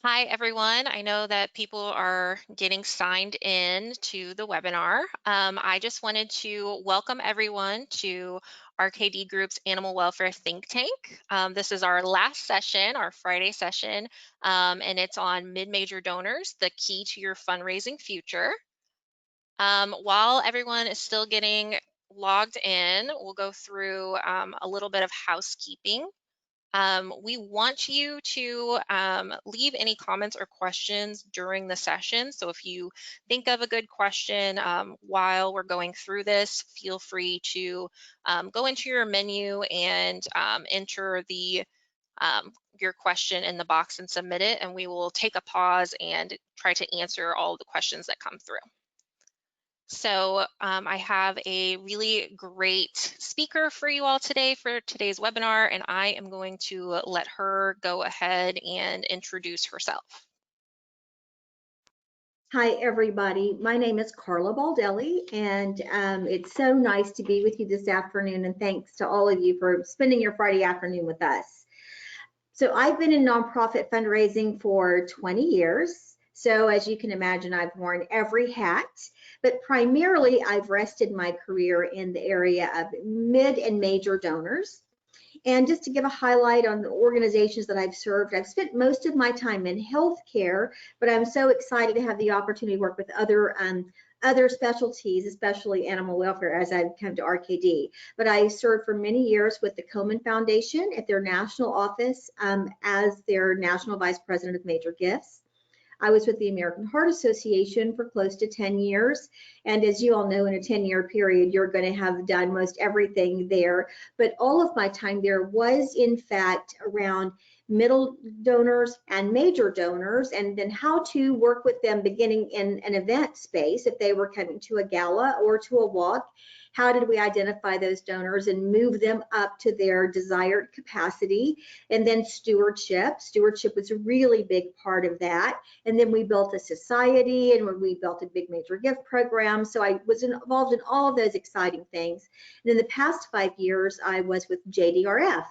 Hi, everyone. I know that people are getting signed in to the webinar. I just wanted to welcome everyone to RKD Group's Animal Welfare Think Tank. This is our last session, our Friday session, and it's on mid-major donors, the key to your fundraising future. While everyone is still getting logged in, we'll go through a little bit of housekeeping. We want you to leave any comments or questions during the session. So if you think of a good question while we're going through this, feel free to go into your menu and enter your question in the box and submit it, and we will take a pause and try to answer all the questions that come through. So I have a really great speaker for you all today for today's webinar, and I am going to let her go ahead and introduce herself. Hi, everybody. My name is Carla Baldelli, and it's so nice to be with you this afternoon, and thanks to all of you for spending your Friday afternoon with us. So I've been in nonprofit fundraising for 20 years. So as you can imagine, I've worn every hat, but primarily I've rested my career in the area of mid and major donors. And just to give a highlight on the organizations that I've served, I've spent most of my time in healthcare, but I'm so excited to have the opportunity to work with other specialties, especially animal welfare, as I've come to RKD. But I served for many years with the Komen Foundation at their national office as their national vice president of major gifts. I was with the American Heart Association for close to 10 years. And as you all know, in a 10-year period, you're going to have done most everything there. But all of my time there was, in fact, around middle donors and major donors, and then how to work with them beginning in an event space if they were coming to a gala or to a walk. How did we identify those donors and move them up to their desired capacity? And then stewardship. Stewardship was a really big part of that. And then we built a society, and we built a big major gift program. So I was involved in all of those exciting things. And in the past 5 years, I was with JDRF,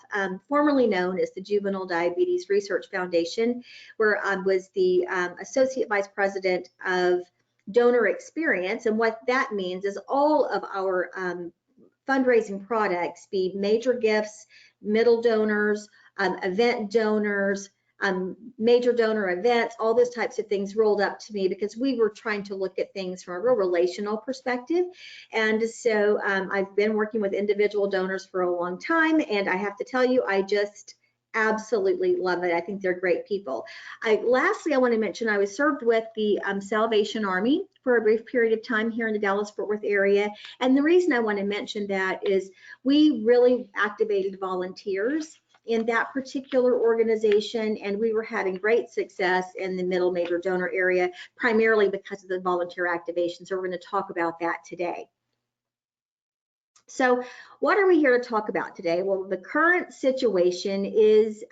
formerly known as the Juvenile Diabetes Research Foundation, where I was the Associate Vice President of Donor Experience. And what that means is all of our fundraising products, be major gifts, middle donors, event donors, major donor events, all those types of things rolled up to me because we were trying to look at things from a real relational perspective. And so I've been working with individual donors for a long time, and I have to tell you, I just absolutely love it. I think they're great people. Lastly, I want to mention I was served with the Salvation Army for a brief period of time here in the Dallas-Fort Worth area. And the reason I want to mention that is we really activated volunteers in that particular organization, and we were having great success in the middle major donor area, primarily because of the volunteer activation. So we're going to talk about that today. So what are we here to talk about today? Well, the current situation is,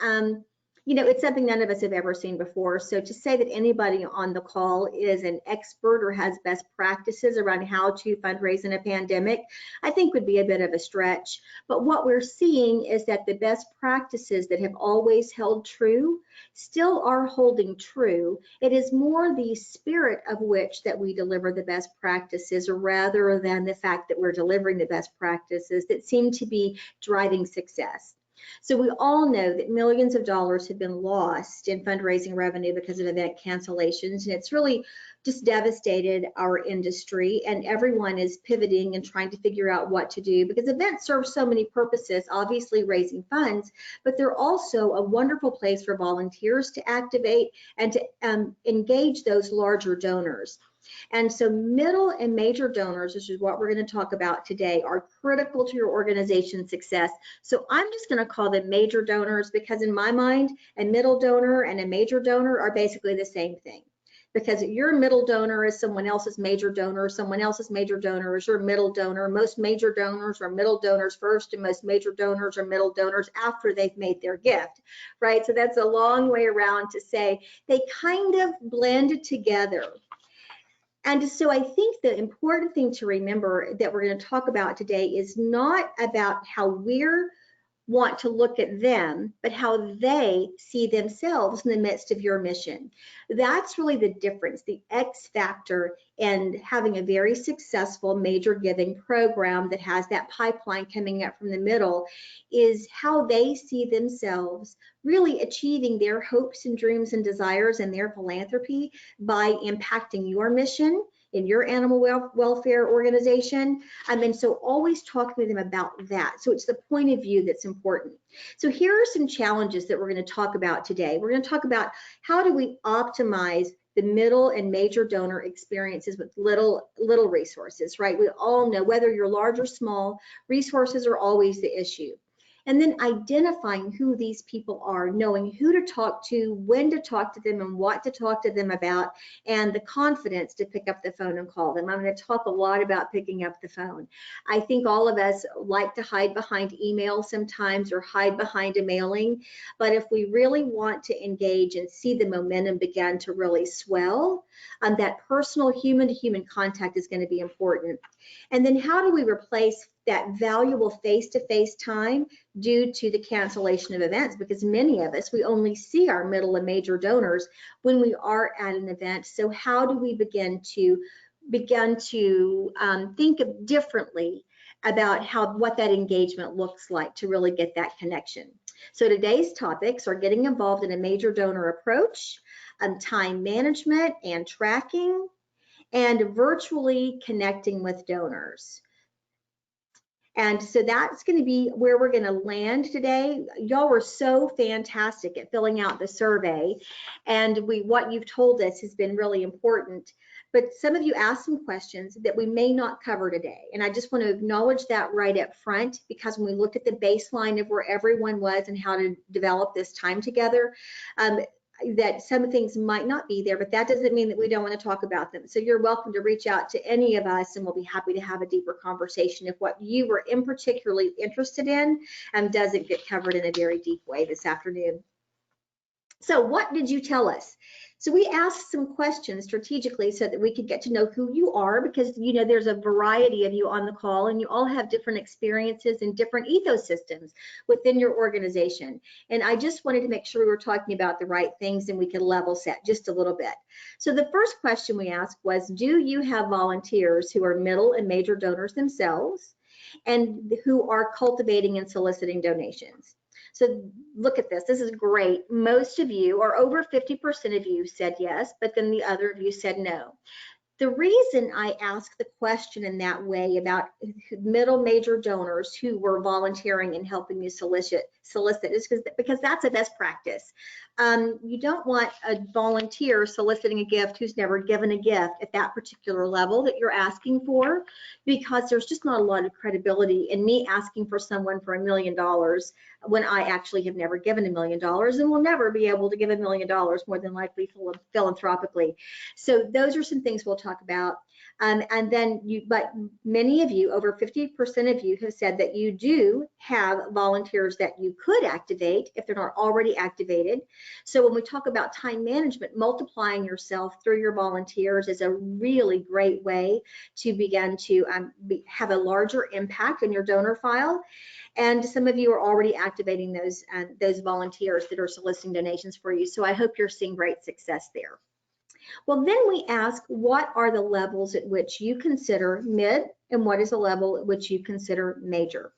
it's something none of us have ever seen before. So to say that anybody on the call is an expert or has best practices around how to fundraise in a pandemic, I think would be a bit of a stretch. But what we're seeing is that the best practices that have always held true still are holding true. It is more the spirit of which that we deliver the best practices rather than the fact that we're delivering the best practices that seem to be driving success. So we all know that millions of dollars have been lost in fundraising revenue because of event cancellations, and it's really just devastated our industry, and everyone is pivoting and trying to figure out what to do because events serve so many purposes, obviously raising funds, but they're also a wonderful place for volunteers to activate and to engage those larger donors. And so middle and major donors, which is what we're going to talk about today, are critical to your organization's success. So I'm just going to call them major donors because in my mind, a middle donor and a major donor are basically the same thing. Because your middle donor is someone else's major donor, someone else's major donor is your middle donor. Most major donors are middle donors first, and most major donors are middle donors after they've made their gift, right? So that's a long way around to say they kind of blend together. And so I think the important thing to remember that we're going to talk about today is not about how we're want to look at them, but how they see themselves in the midst of your mission. That's really the difference, the X factor in having a very successful major giving program that has that pipeline coming up from the middle, is how they see themselves really achieving their hopes and dreams and desires and their philanthropy by impacting your mission in your animal welfare organization. And so always talk to them about that. So it's the point of view that's important. So here are some challenges that we're going to talk about today. We're going to talk about how do we optimize the middle and major donor experiences with little resources, right? We all know whether you're large or small, resources are always the issue. And then identifying who these people are, knowing who to talk to, when to talk to them, and what to talk to them about, and the confidence to pick up the phone and call them. I'm going to talk a lot about picking up the phone. I think all of us like to hide behind email sometimes or hide behind a mailing, but if we really want to engage and see the momentum begin to really swell, that personal human-to-human contact is going to be important. And then how do we replace that valuable face-to-face time due to the cancellation of events? Because many of us, we only see our middle and major donors when we are at an event. So how do we begin to think of differently about what that engagement looks like to really get that connection? So today's topics are getting involved in a major donor approach, time management and tracking, and virtually connecting with donors. And so that's going to be where we're going to land today. Y'all were so fantastic at filling out the survey, and what you've told us has been really important. But some of you asked some questions that we may not cover today, and I just want to acknowledge that right up front, because when we looked at the baseline of where everyone was and how to develop this time together, that some things might not be there, but that doesn't mean that we don't want to talk about them. So you're welcome to reach out to any of us, and we'll be happy to have a deeper conversation if what you were particularly interested in doesn't get covered in a very deep way this afternoon. So what did you tell us? So we asked some questions strategically so that we could get to know who you are, because there's a variety of you on the call, and you all have different experiences and different ecosystems within your organization. And I just wanted to make sure we were talking about the right things and we could level set just a little bit. So the first question we asked was, do you have volunteers who are middle and major donors themselves and who are cultivating and soliciting donations? So look at this. This is great. Most of you, or over 50% of you, said yes, but then the other of you said no. The reason I asked the question in that way about middle major donors who were volunteering and helping you solicit is because that's a best practice. You don't want a volunteer soliciting a gift who's never given a gift at that particular level that you're asking for, because there's just not a lot of credibility in me asking for someone for $1 million when I actually have never given $1 million and will never be able to give $1 million, more than likely philanthropically. So those are some things we'll talk about. And then but many of you, over 50% of you, have said that you do have volunteers that you could activate if they're not already activated. So when we talk about time management, multiplying yourself through your volunteers is a really great way to begin to have a larger impact on your donor file. And some of you are already activating those volunteers that are soliciting donations for you. So I hope you're seeing great success there. Well, then we ask, what are the levels at which you consider mid, and what is the level at which you consider major?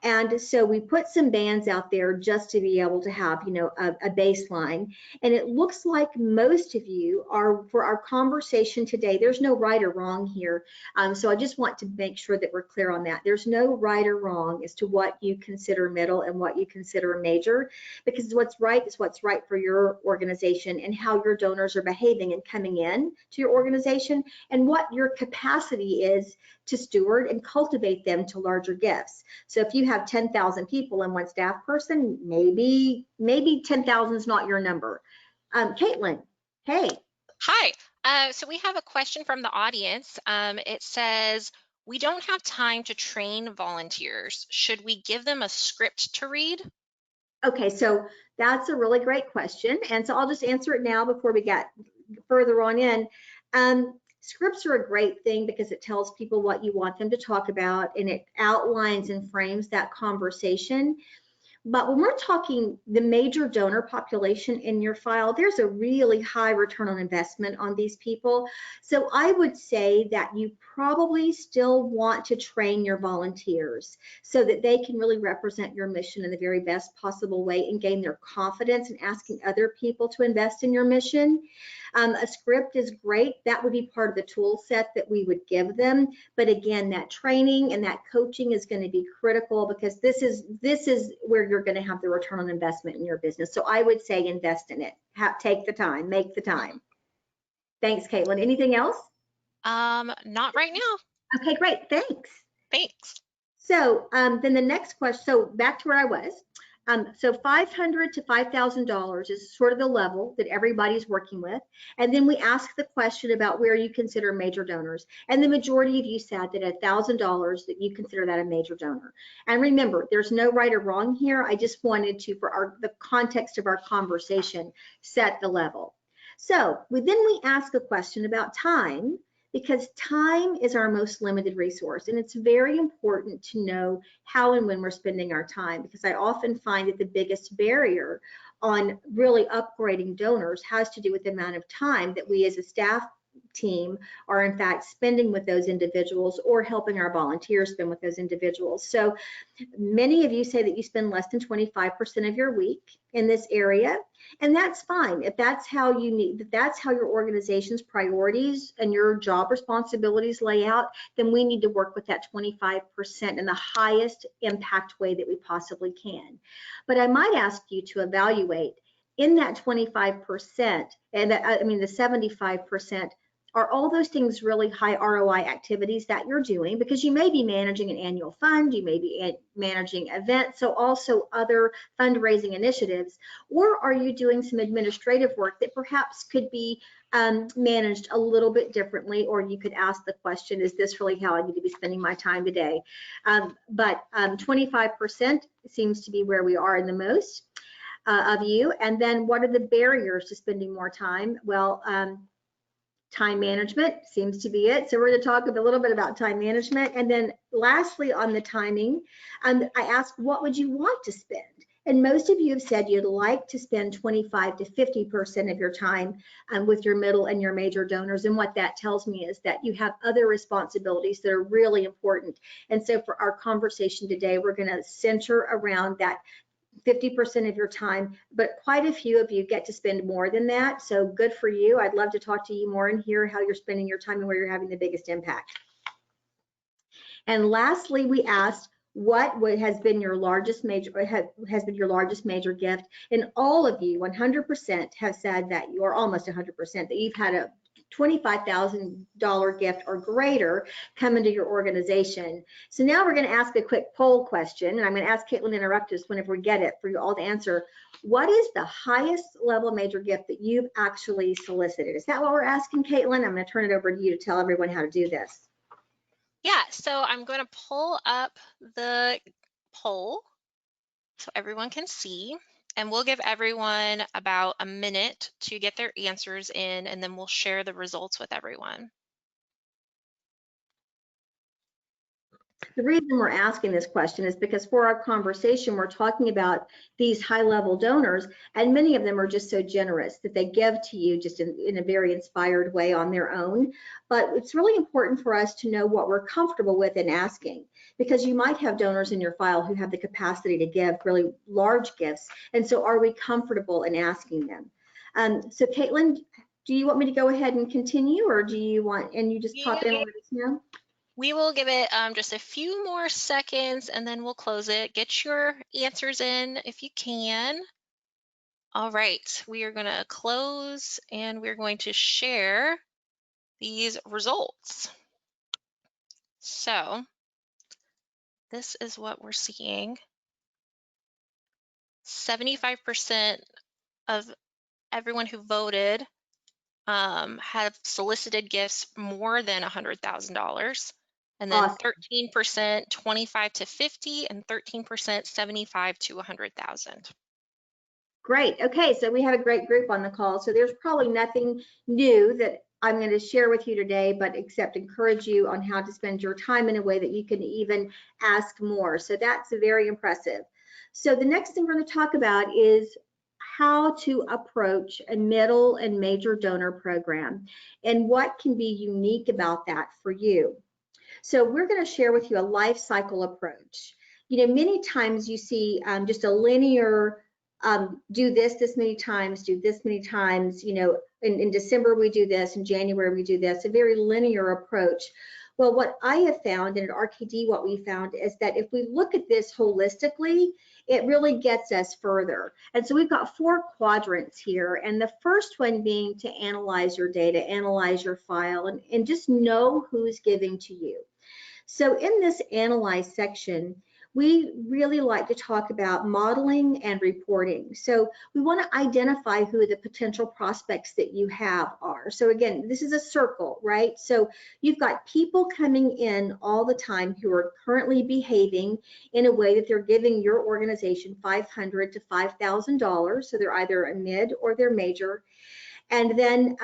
And so we put some bands out there just to be able to have, a baseline. And it looks like most of you are, for our conversation today, there's no right or wrong here. So I just want to make sure that we're clear on that. There's no right or wrong as to what you consider middle and what you consider major, because what's right is what's right for your organization and how your donors are behaving and coming in to your organization, and what your capacity is to steward and cultivate them to larger gifts. So if you have 10,000 people and one staff person, maybe 10,000 is not your number. Caitlin, hey. Hi. So we have a question from the audience. It says, we don't have time to train volunteers. Should we give them a script to read? Okay, so that's a really great question. And so I'll just answer it now before we get further on in. Scripts are a great thing because it tells people what you want them to talk about, and it outlines and frames that conversation. But when we're talking the major donor population in your file, there's a really high return on investment on these people. So I would say that you probably still want to train your volunteers so that they can really represent your mission in the very best possible way and gain their confidence in asking other people to invest in your mission. A script is great. That would be part of the tool set that we would give them. But again, that training and that coaching is going to be critical, because this is where you're going to have the return on investment in your business. So I would say invest in it. Take the time, make the time. Thanks, Caitlin. Anything else? Not right now. Okay, great. Thanks. Thanks. So then the next question, so back to where I was. So $500 to $5,000 is sort of the level that everybody's working with. And then we ask the question about where you consider major donors. And the majority of you said that at $1,000 that you consider that a major donor. And remember, there's no right or wrong here. I just wanted to, for the context of our conversation, set the level. So then we ask a question about time, because time is our most limited resource. And it's very important to know how and when we're spending our time, because I often find that the biggest barrier on really upgrading donors has to do with the amount of time that we as a staff team are in fact spending with those individuals, or helping our volunteers spend with those individuals. So many of you say that you spend less than 25% of your week in this area, and that's fine. If that's how you need, if that's how your organization's priorities and your job responsibilities lay out, then we need to work with that 25% in the highest impact way that we possibly can. But I might ask you to evaluate in that 25%, and I mean the 75%, are all those things really high ROI activities that you're doing? Because you may be managing an annual fund, you may be managing events, so also other fundraising initiatives, or are you doing some administrative work that perhaps could be managed a little bit differently? Or you could ask the question, is this really how I need to be spending my time today? But 25% seems to be where we are in the most of you. And then what are the barriers to spending more time? Well, time management seems to be it. So we're going to talk a little bit about time management. And then lastly, on the timing, I asked, what would you want to spend? And most of you have said you'd like to spend 25 to 50% of your time with your middle and your major donors. And what that tells me is that you have other responsibilities that are really important. And so for our conversation today, we're going to center around that 50% of your time, but quite a few of you get to spend more than that. So good for you. I'd love to talk to you more and hear how you're spending your time and where you're having the biggest impact. And lastly, we asked, what has been your largest major gift? And all of you, 100%, have said that you are almost 100%, that you've had a $25,000 gift or greater come into your organization. So now we're going to ask a quick poll question, and I'm going to ask Caitlin to interrupt us whenever we get it for you all to answer. What is the highest level major gift that you've actually solicited? Is that what we're asking, Caitlin? I'm going to turn it over to you to tell everyone how to do this. Yeah, so I'm going to pull up the poll so everyone can see. And we'll give everyone about a minute to get their answers in, and then we'll share the results with everyone. The reason we're asking this question is because for our conversation, we're talking about these high-level donors, and many of them are just so generous that they give to you just in a very inspired way on their own. But it's really important for us to know what we're comfortable with in asking, because you might have donors in your file who have the capacity to give really large gifts. And so are we comfortable in asking them? So Caitlin, do you want me to go ahead and continue, or do you want, and you just pop in and let us know? We will give it just a few more seconds, and then we'll close it. Get your answers in if you can. All right, we are going to close, and we're going to share these results. So this is what we're seeing. 75% of everyone who voted have solicited gifts more than $100,000. And then 13% 25 to 50, and 13% 75 to 100,000. Great. Okay, so we have a great group on the call. So there's probably nothing new that I'm going to share with you today, but except encourage you on how to spend your time in a way that you can even ask more. So that's very impressive. So the next thing we're going to talk about is how to approach a middle and major donor program and what can be unique about that for you. So we're going to share with you a life cycle approach. You know, many times you see just a linear, do this many times, do this many times, you know, in December we do this, in January we do this, a very linear approach. Well, what I have found, and at RKD what we found is that if we look at this holistically, it really gets us further. And so we've got 4 quadrants here, and the first one being to analyze your data, analyze your file, and just know who's giving to you. So in this analyze section, we really like to talk about modeling and reporting. So we want to identify who the potential prospects that you have are. So again, this is a circle, right? So you've got people coming in all the time who are currently behaving in a way that they're giving your organization $500 to $5,000. So they're either a mid or they're major. And then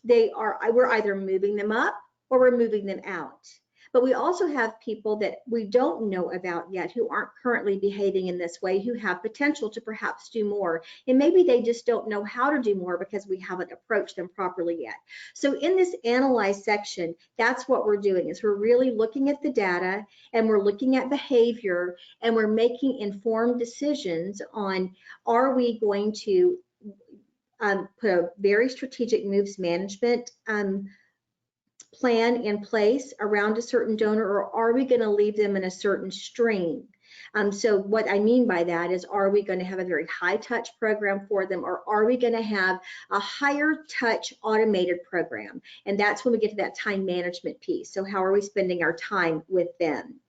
we're either moving them up or we're moving them out. But we also have people that we don't know about yet who aren't currently behaving in this way, who have potential to perhaps do more. And maybe they just don't know how to do more because we haven't approached them properly yet. So in this analyze section, that's what we're doing, is we're really looking at the data and we're looking at behavior and we're making informed decisions on, are we going to put a very strategic moves management plan in place around a certain donor, or are we going to leave them in a certain stream? So what I mean by that is, are we going to have a very high touch program for them, or are we going to have a higher touch automated program? And that's when we get to that time management piece. So how are we spending our time with them?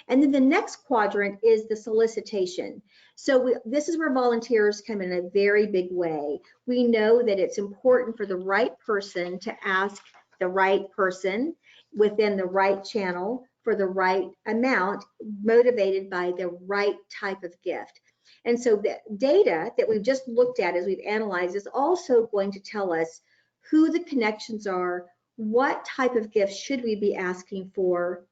And then the next quadrant is the solicitation. So this is where volunteers come in a very big way. We know that it's important for the right person to ask the right person within the right channel for the right amount, motivated by the right type of gift. And so the data that we've just looked at as we've analyzed is also going to tell us who the connections are, what type of gifts should we be asking for,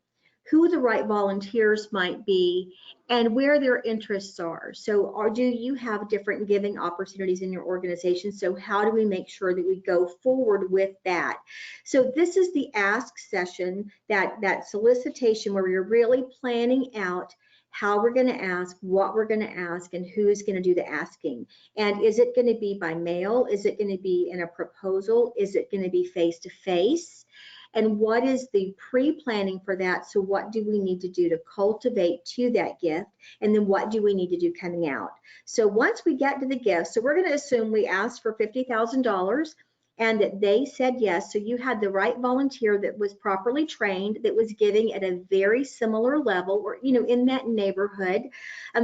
who the right volunteers might be, and where their interests are. So do you have different giving opportunities in your organization? So how do we make sure that we go forward with that? So this is the ask session, that solicitation where you're really planning out how we're going to ask, what we're going to ask, and who's going to do the asking. And is it going to be by mail? Is it going to be in a proposal? Is it going to be face-to-face? And what is the pre-planning for that? So what do we need to do to cultivate to that gift? And then what do we need to do coming out? So once we get to the gift, so we're going to assume we asked for $50,000 and that they said yes. So you had the right volunteer that was properly trained, that was giving at a very similar level, or, you know, in that neighborhood.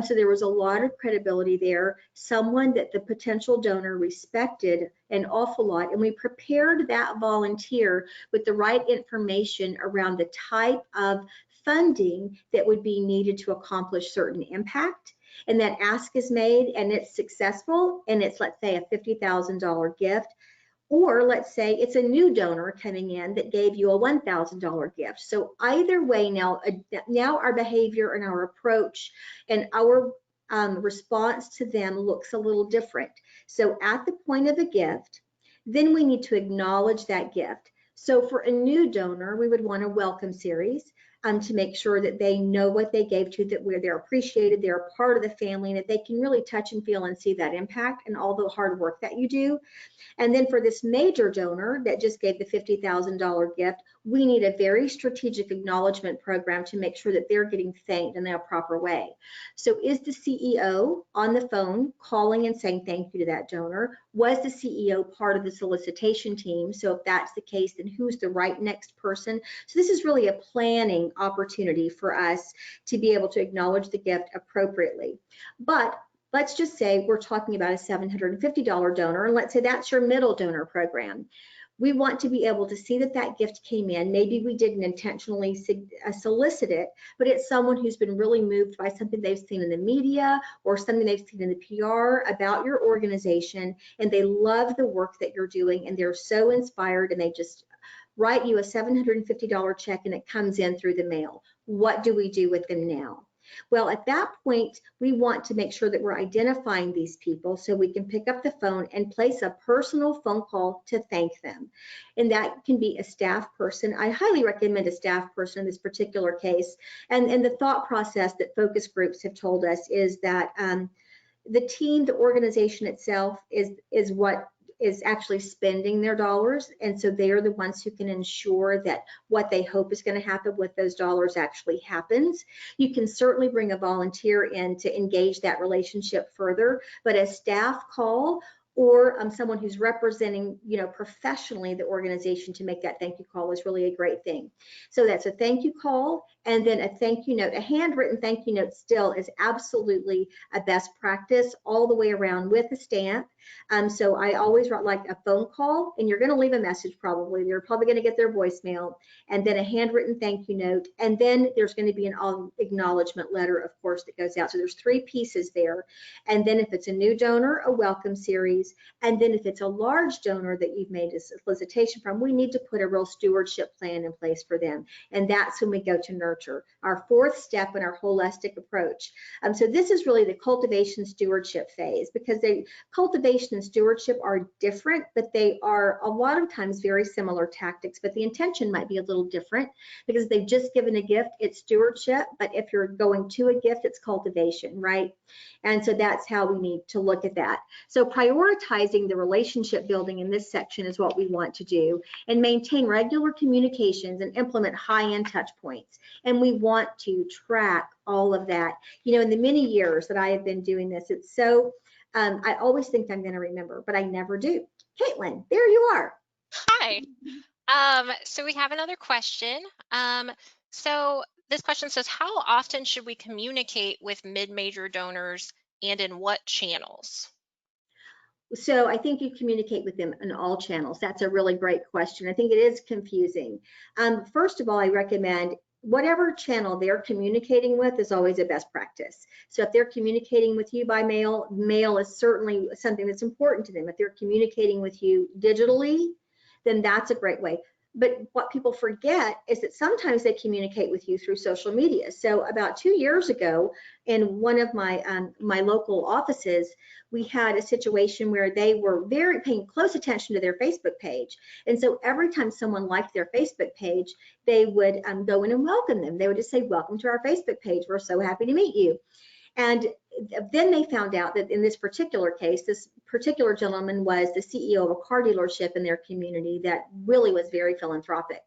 So there was a lot of credibility there, someone that the potential donor respected an awful lot. And we prepared that volunteer with the right information around the type of funding that would be needed to accomplish certain impact. And that ask is made and it's successful, and it's, let's say, a $50,000 gift. Or let's say it's a new donor coming in that gave you a $1,000 gift. So either way, now our behavior and our approach and our response to them looks a little different. So at the point of a gift, then we need to acknowledge that gift. So for a new donor, we would want a welcome series to make sure that they know what they gave to, that they're appreciated, they're a part of the family, and that they can really touch and feel and see that impact and all the hard work that you do. And then for this major donor that just gave the $50,000 gift, we need a very strategic acknowledgement program to make sure that they're getting thanked in a proper way. So is the CEO on the phone calling and saying thank you to that donor? Was the CEO part of the solicitation team? So if that's the case, then who's the right next person? So this is really a planning opportunity for us to be able to acknowledge the gift appropriately. But let's just say we're talking about a $750 donor, and let's say that's your middle donor program. We want to be able to see that that gift came in. Maybe we didn't intentionally solicit it, but it's someone who's been really moved by something they've seen in the media or something they've seen in the PR about your organization, and they love the work that you're doing, and they're so inspired, and they just write you a $750 check and it comes in through the mail. What do we do with them now? Well, at that point, we want to make sure that we're identifying these people so we can pick up the phone and place a personal phone call to thank them. And that can be a staff person. I highly recommend a staff person in this particular case. And the thought process that focus groups have told us is that the team, the organization itself is what is actually spending their dollars. And so they are the ones who can ensure that what they hope is going to happen with those dollars actually happens. You can certainly bring a volunteer in to engage that relationship further, but a staff call or someone who's representing, professionally the organization to make that thank you call is really a great thing. So that's a thank you call, and then a thank you note. A handwritten thank you note still is absolutely a best practice all the way around with a stamp. So I always like a phone call, and you're going to leave a message probably. You're probably going to get their voicemail, and then a handwritten thank you note, and then there's going to be an acknowledgement letter, of course, that goes out. So there's 3 pieces there. And then if it's a new donor, a welcome series. And then if it's a large donor that you've made a solicitation from, we need to put a real stewardship plan in place for them. And that's when we go to nurture, our 4th step in our holistic approach. So this is really the cultivation stewardship phase, because cultivation and stewardship are different, but they are a lot of times very similar tactics, but the intention might be a little different because they've just given a gift, it's stewardship. But if you're going to a gift, it's cultivation, right? And so that's how we need to look at that. So prioritizing the relationship building in this section is what we want to do, and maintain regular communications and implement high-end touch points. And we want to track all of that. In the many years that I have been doing this, it's so, I always think I'm going to remember, but I never do. Caitlin, there you are. Hi. So we have another question. So this question says, how often should we communicate with mid-major donors, and in what channels? So I think you communicate with them in all channels. That's a really great question. I think it is confusing. First of all, I recommend whatever channel they're communicating with is always a best practice. So if they're communicating with you by mail, mail is certainly something that's important to them. If they're communicating with you digitally, then that's a great way. But what people forget is that sometimes they communicate with you through social media. So about 2 years ago, in one of my my local offices, we had a situation where they were paying close attention to their Facebook page. And so every time someone liked their Facebook page, they would go in and welcome them. They would just say, welcome to our Facebook page. We're so happy to meet you. And then they found out that in this particular case, this particular gentleman was the CEO of a car dealership in their community that really was very philanthropic.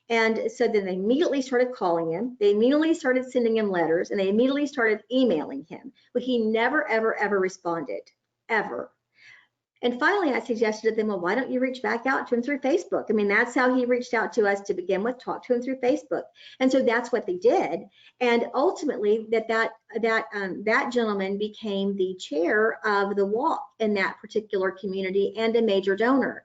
And so then they immediately started calling him. They immediately started sending him letters, and they immediately started emailing him. But he never, ever, ever responded, ever. And finally, I suggested to them, well, why don't you reach back out to him through Facebook? I mean, that's how he reached out to us to begin with, talk to him through Facebook. And so that's what they did. And ultimately, that gentleman became the chair of the walk in that particular community and a major donor.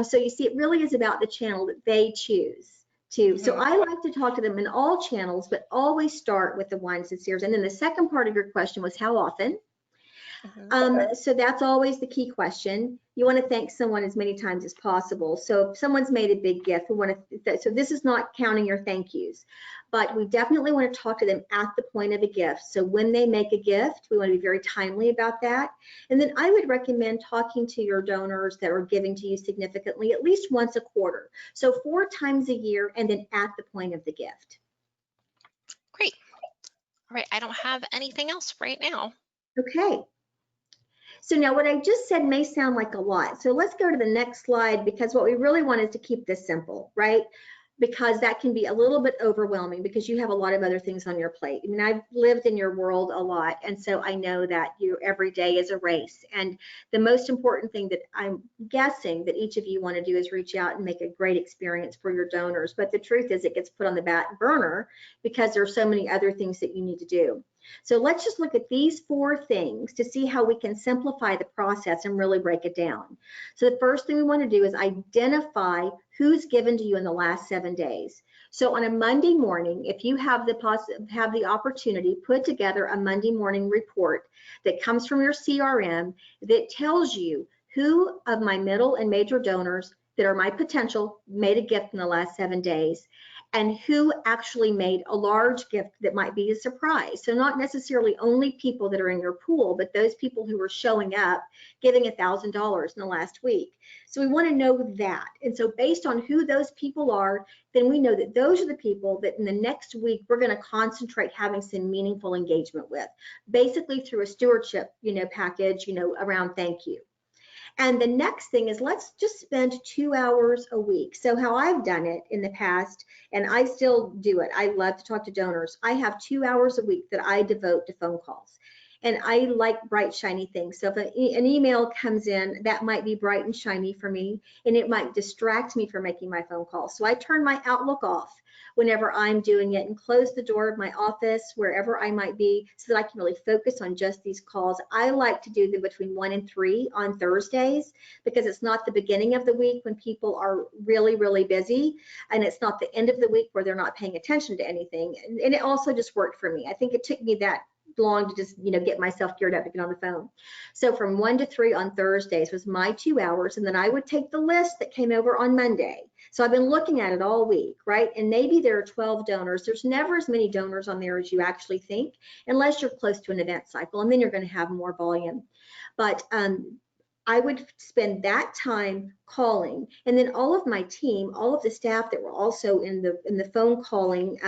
So you see, it really is about the channel that they choose. So I like to talk to them in all channels, but always start with the ones that's yours. And then the second part of your question was how often? So that's always the key question. You want to thank someone as many times as possible. So if someone's made a big gift, we want to, so this is not counting your thank yous, but we definitely want to talk to them at the point of a gift. So when they make a gift, we want to be very timely about that. And then I would recommend talking to your donors that are giving to you significantly at least once a quarter. So 4 times a year, and then at the point of the gift. Great. All right, I don't have anything else right now. Okay. So now what I just said may sound like a lot. So let's go to the next slide, because what we really want is to keep this simple, right? Because that can be a little bit overwhelming because you have a lot of other things on your plate. I mean, I've lived in your world a lot, and so I know that every day is a race. And the most important thing that I'm guessing that each of you want to do is reach out and make a great experience for your donors. But the truth is it gets put on the back burner because there are so many other things that you need to do. So let's just look at these 4 things to see how we can simplify the process and really break it down. So the first thing we want to do is identify who's given to you in the last 7 days. So on a Monday morning, if you have the opportunity, put together a Monday morning report that comes from your CRM that tells you who of my middle and major donors that are my potential made a gift in the last 7 days. and who actually made a large gift that might be a surprise. So not necessarily only people that are in your pool, but those people who are showing up, giving $1,000 in the last week. So we want to know that. And so based on who those people are, then we know that those are the people that in the next week we're going to concentrate having some meaningful engagement with, basically through a stewardship, package, around thank you. And the next thing is let's just spend 2 hours a week. So how I've done it in the past, and I still do it, I love to talk to donors. I have 2 hours a week that I devote to phone calls. And I like bright, shiny things. So if an email comes in, that might be bright and shiny for me, and it might distract me from making my phone call. So I turn my Outlook off whenever I'm doing it and close the door of my office, wherever I might be, so that I can really focus on just these calls. I like to do them between 1 and 3 on Thursdays, because it's not the beginning of the week when people are really, really busy, and it's not the end of the week where they're not paying attention to anything. And it also just worked for me. I think it took me that long to just get myself geared up to get on the phone. So from 1 to 3 on Thursdays was my 2 hours, and then I would take the list that came over on Monday. So I've been looking at it all week, right? And maybe there are 12 donors. There's never as many donors on there as you actually think, unless you're close to an event cycle, and then you're going to have more volume. But I would spend that time calling, and then all of my team, all of the staff that were also in the phone calling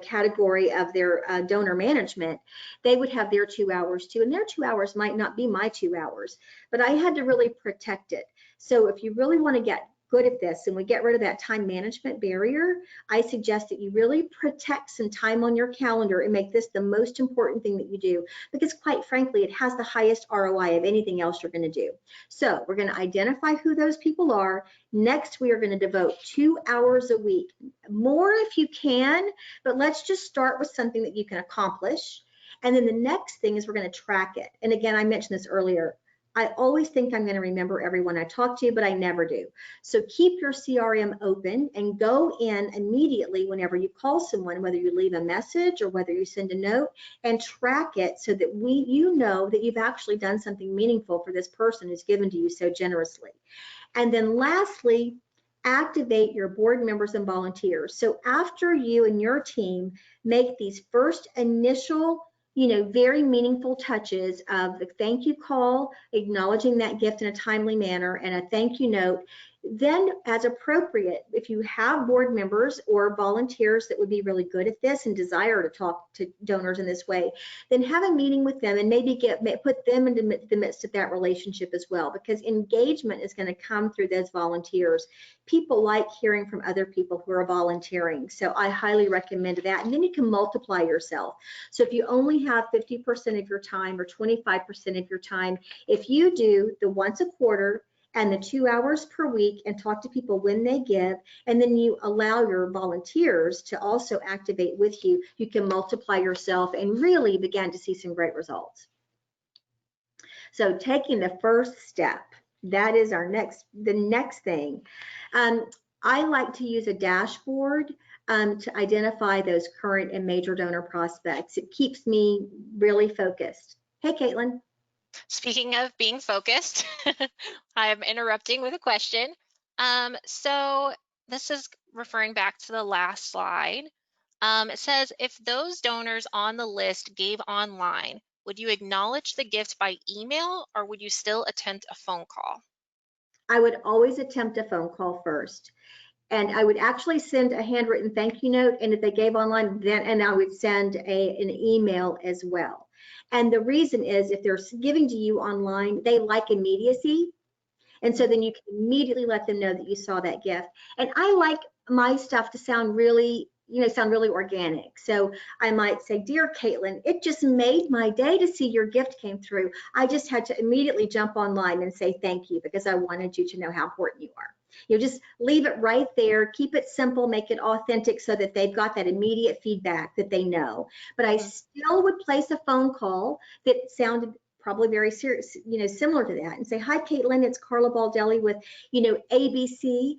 category of their donor management, they would have their 2 hours too. And their 2 hours might not be my 2 hours, but I had to really protect it. So if you really want to get good at this and we get rid of that time management barrier, I suggest that you really protect some time on your calendar and make this the most important thing that you do, because quite frankly, it has the highest ROI of anything else you're going to do. So we're going to identify who those people are. Next, we are going to devote 2 hours a week, more if you can, but let's just start with something that you can accomplish. And then the next thing is we're going to track it. And again, I mentioned this earlier. I always think I'm going to remember everyone I talk to, but I never do. So keep your CRM open and go in immediately whenever you call someone, whether you leave a message or whether you send a note, and track it so that you know that you've actually done something meaningful for this person who's given to you so generously. And then lastly, activate your board members and volunteers. So after you and your team make these first initial very meaningful touches of the thank you call, acknowledging that gift in a timely manner, and a thank you note, then as appropriate, if you have board members or volunteers that would be really good at this and desire to talk to donors in this way, then have a meeting with them and maybe put them into the midst of that relationship as well, because engagement is going to come through those volunteers. People like hearing from other people who are volunteering, so I highly recommend that. And then you can multiply yourself. So if you only have 50% of your time or 25% of your time, if you do the once a quarter and the 2 hours per week and talk to people when they give, and then you allow your volunteers to also activate with you, you can multiply yourself and really begin to see some great results. So taking the first step, that is the next thing. I like to use a dashboard to identify those current and major donor prospects. It keeps me really focused. Hey, Caitlin. Speaking of being focused, I'm interrupting with a question. So this is referring back to the last slide. It says, if those donors on the list gave online, would you acknowledge the gift by email, or would you still attempt a phone call? I would always attempt a phone call first. And I would actually send a handwritten thank you note, and if they gave online, then I would send an email as well. And the reason is, if they're giving to you online, they like immediacy. And so then you can immediately let them know that you saw that gift. And I like my stuff to sound really organic. So I might say, dear Caitlin, it just made my day to see your gift came through. I just had to immediately jump online and say thank you, because I wanted you to know how important you are. Just leave it right there, keep it simple, make it authentic so that they've got that immediate feedback that they know. But I still would place a phone call that sounded probably very serious, similar to that, and say, hi, Caitlin, it's Carla Baldelli with, ABC.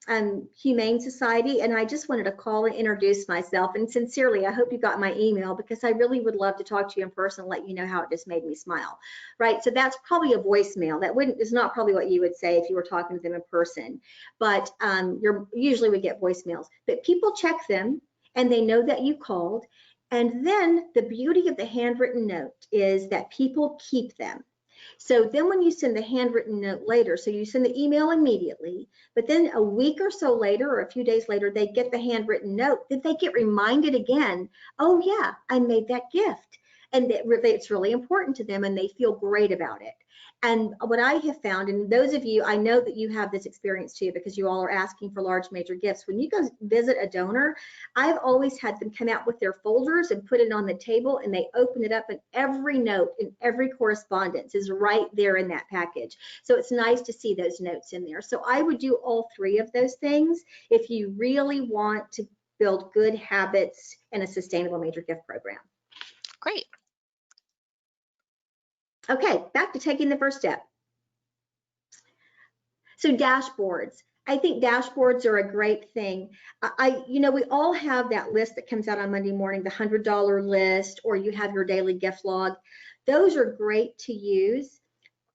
Humane Society, and I just wanted to call and introduce myself. And sincerely, I hope you got my email, because I really would love to talk to you in person and let you know how it just made me smile, right? So that's probably a voicemail. That is not probably what you would say if you were talking to them in person, but usually we get voicemails. But people check them, and they know that you called. And then the beauty of the handwritten note is that people keep them. So then when you send the handwritten note later, so you send the email immediately, but then a week or so later, or a few days later, they get the handwritten note, that they get reminded again, oh yeah, I made that gift. And it's really important to them, and they feel great about it. And what I have found, and those of you, I know that you have this experience too, because you all are asking for large major gifts. When you go visit a donor, I've always had them come out with their folders and put it on the table, and they open it up, and every note and every correspondence is right there in that package. So it's nice to see those notes in there. So I would do all three of those things if you really want to build good habits in a sustainable major gift program. Great. Okay, back to taking the first step. So dashboards. I think dashboards are a great thing. We all have that list that comes out on Monday morning, the $100 list, or you have your daily gift log. Those are great to use.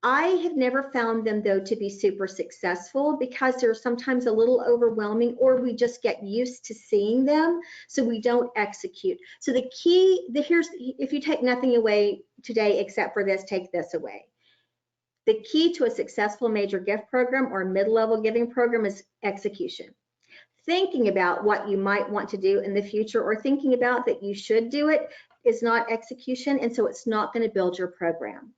I have never found them, though, to be super successful, because they're sometimes a little overwhelming, or we just get used to seeing them, so we don't execute. So the key, if you take nothing away today except for this, take this away. The key to a successful major gift program or mid-level giving program is execution. Thinking about what you might want to do in the future, or thinking about that you should do it, is not execution, and so it's not going to build your program.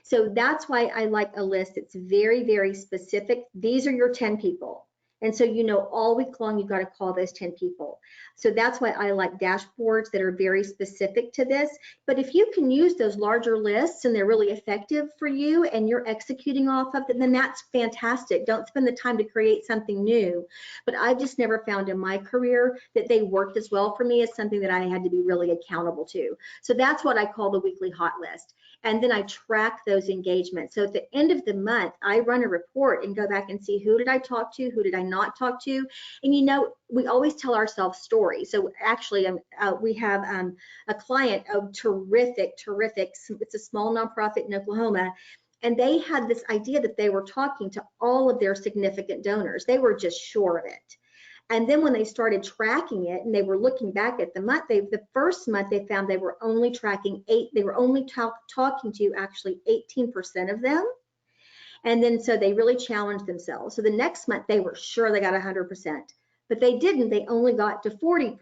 So that's why I like a list that's very, very specific. These are your 10 people. And so all week long, you've got to call those 10 people. So that's why I like dashboards that are very specific to this. But if you can use those larger lists and they're really effective for you and you're executing off of them, then that's fantastic. Don't spend the time to create something new. But I've just never found in my career that they worked as well for me as something that I had to be really accountable to. So that's what I call the weekly hot list. And then I track those engagements. So at the end of the month, I run a report and go back and see, who did I talk to, who did I not talk to? And we always tell ourselves stories. So actually, we have a client, a terrific, it's a small nonprofit in Oklahoma, and they had this idea that they were talking to all of their significant donors. They were just sure of it. And then when they started tracking it and they were looking back at the month, the first month they found they were only tracking they were only talking to actually 18% of them. And then so they really challenged themselves. So the next month they were sure they got 100%, but they didn't. They only got to 40%.